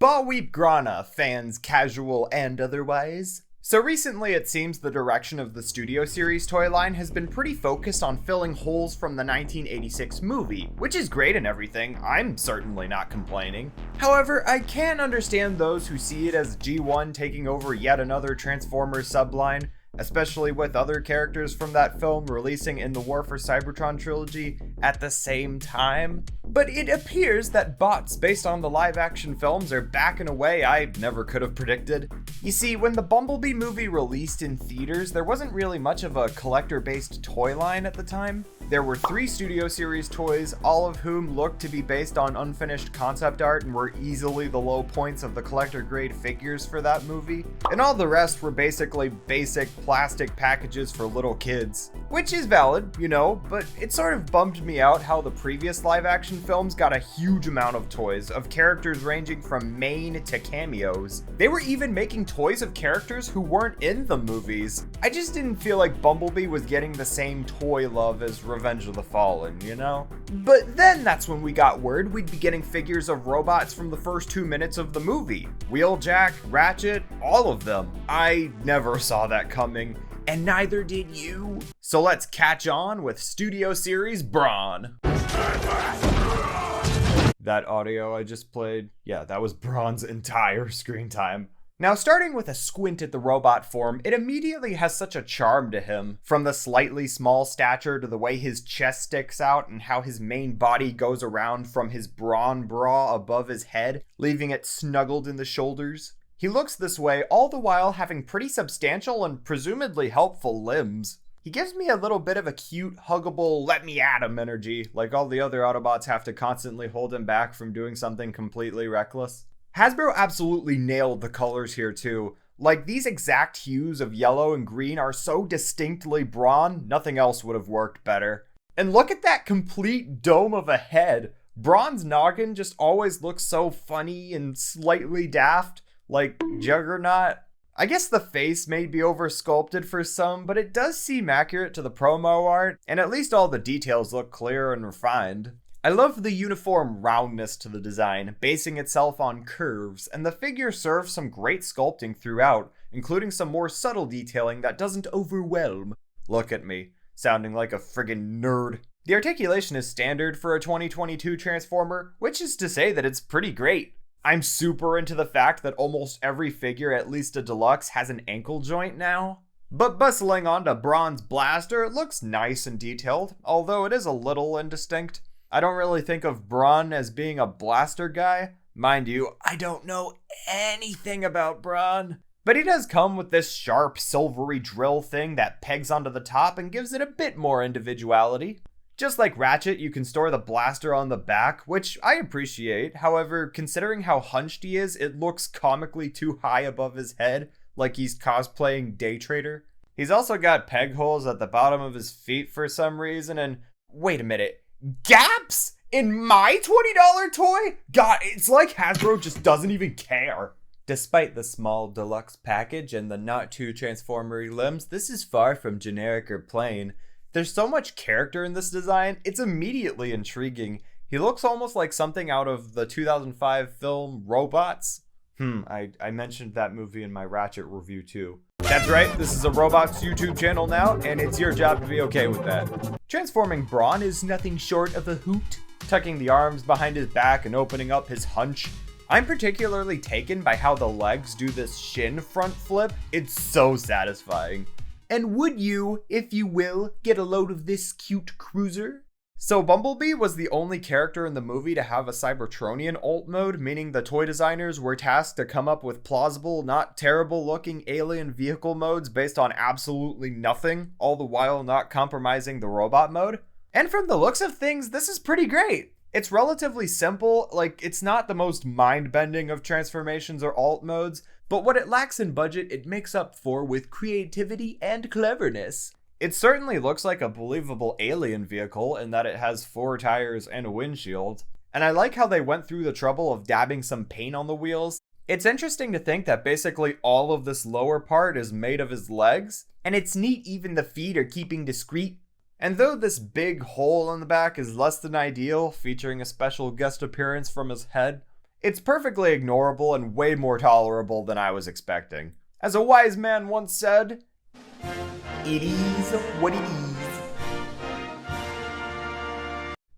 Baweep Grana, fans casual and otherwise. So recently it seems the direction of the Studio Series toy line has been pretty focused on filling holes from the 1986 movie, which is great and everything, I'm certainly not complaining. However, I can understand those who see it as G1 taking over yet another Transformers subline, especially with other characters from that film releasing in the War for Cybertron trilogy at the same time. But it appears that bots based on the live-action films are back in a way I never could have predicted. You see, when the Bumblebee movie released in theaters, there wasn't really much of a collector-based toy line at the time. There were 3 Studio Series toys, all of whom looked to be based on unfinished concept art and were easily the low points of the collector-grade figures for that movie. And all the rest were basically basic plastic packages for little kids. Which is valid, you know, but it sort of bummed me out how the previous live-action films got a huge amount of toys, of characters ranging from main to cameos. They were even making toys of characters who weren't in the movies. I just didn't feel like Bumblebee was getting the same toy love as Revenge of the Fallen, you know? But then that's when we got word we'd be getting figures of robots from the first 2 minutes of the movie. Wheeljack, Ratchet, all of them. I never saw that coming, and neither did you. So let's catch on with Studio Series Brawn. That audio I just played, yeah, that was Brawn's entire screen time. Now, starting with a squint at the robot form, it immediately has such a charm to him. From the slightly small stature to the way his chest sticks out and how his main body goes around from his Brawn bra above his head, leaving it snuggled in the shoulders. He looks this way all the while having pretty substantial and presumably helpful limbs. He gives me a little bit of a cute, huggable, let me at him energy, like all the other Autobots have to constantly hold him back from doing something completely reckless. Hasbro absolutely nailed the colors here too. Like, these exact hues of yellow and green are so distinctly Brawn, nothing else would have worked better. And look at that complete dome of a head. Brawn's noggin just always looks so funny and slightly daft, like Juggernaut. I guess the face may be over-sculpted for some, but it does seem accurate to the promo art, and at least all the details look clear and refined. I love the uniform roundness to the design, basing itself on curves, and the figure serves some great sculpting throughout, including some more subtle detailing that doesn't overwhelm. Look at me, sounding like a friggin' nerd. The articulation is standard for a 2022 Transformer, which is to say that it's pretty great. I'm super into the fact that almost every figure, at least a Deluxe, has an ankle joint now. But bustling onto Brawn's blaster, it looks nice and detailed, although it is a little indistinct. I don't really think of Brawn as being a blaster guy. Mind you, I don't know anything about Brawn. But he does come with this sharp, silvery drill thing that pegs onto the top and gives it a bit more individuality. Just like Ratchet, you can store the blaster on the back, which I appreciate. However, considering how hunched he is, it looks comically too high above his head, like he's cosplaying Day Trader. He's also got peg holes at the bottom of his feet for some reason, and wait a minute. Gaps in my $20 toy? God, it's like Hasbro just doesn't even care. Despite the small deluxe package and the not too transformery limbs, this is far from generic or plain. There's so much character in this design, it's immediately intriguing. He looks almost like something out of the 2005 film Robots. I mentioned that movie in my Ratchet review too. That's right, this is a Robots YouTube channel now, and it's your job to be okay with that. Transforming Brawn is nothing short of a hoot, tucking the arms behind his back and opening up his hunch. I'm particularly taken by how the legs do this shin front flip. It's so satisfying. And would you, if you will, get a load of this cute cruiser? So Bumblebee was the only character in the movie to have a Cybertronian alt mode, meaning the toy designers were tasked to come up with plausible, not terrible looking alien vehicle modes based on absolutely nothing, all the while not compromising the robot mode. And from the looks of things, this is pretty great. It's relatively simple, like it's not the most mind-bending of transformations or alt modes, but what it lacks in budget, it makes up for with creativity and cleverness. It certainly looks like a believable alien vehicle in that it has 4 tires and a windshield. And I like how they went through the trouble of dabbing some paint on the wheels. It's interesting to think that basically all of this lower part is made of his legs, and it's neat even the feet are keeping discreet. And though this big hole in the back is less than ideal, featuring a special guest appearance from his head, It's perfectly ignorable and way more tolerable than I was expecting. As a wise man once said, it is what it is.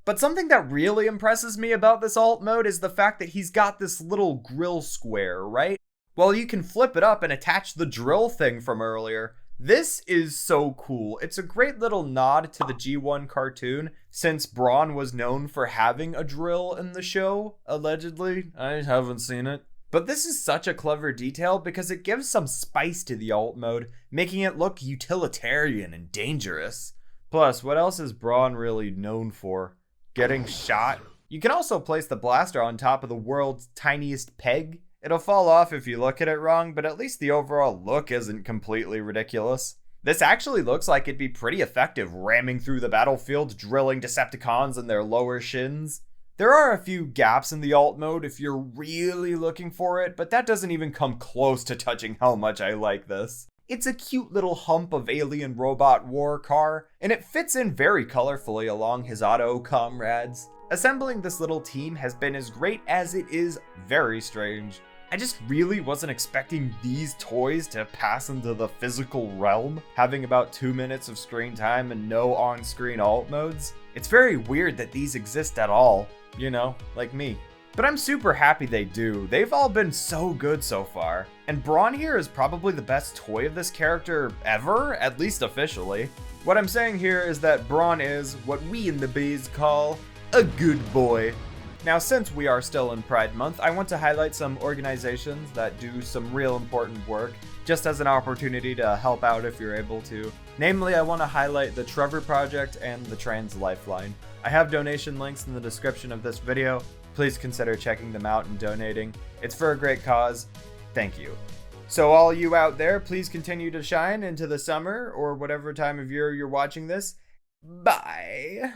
But something that really impresses me about this alt mode is the fact that he's got this little grill square, right? Well, you can flip it up and attach the drill thing from earlier. This is so cool. It's a great little nod to the G1 cartoon, since Brawn was known for having a drill in the show, allegedly. I haven't seen it. But this is such a clever detail because it gives some spice to the alt mode, making it look utilitarian and dangerous. Plus, what else is Brawn really known for? Getting shot? You can also place the blaster on top of the world's tiniest peg. It'll fall off if you look at it wrong, but at least the overall look isn't completely ridiculous. This actually looks like it'd be pretty effective ramming through the battlefield, drilling Decepticons in their lower shins. There are a few gaps in the alt mode if you're really looking for it, but that doesn't even come close to touching how much I like this. It's a cute little hump of alien robot war car, and it fits in very colorfully along his auto comrades. Assembling this little team has been as great as it is very strange. I just really wasn't expecting these toys to pass into the physical realm, having about 2 minutes of screen time and no on-screen alt modes. It's very weird that these exist at all, you know, like me. But I'm super happy they do. They've all been so good so far. And Brawn here is probably the best toy of this character ever, at least officially. What I'm saying here is that Brawn is what we in the biz call a good boy. Now, since we are still in Pride Month, I want to highlight some organizations that do some real important work, just as an opportunity to help out if you're able to. Namely, I want to highlight the Trevor Project and the Trans Lifeline. I have donation links in the description of this video. Please consider checking them out and donating. It's for a great cause. Thank you. So all you out there, please continue to shine into the summer or whatever time of year you're watching this. Bye.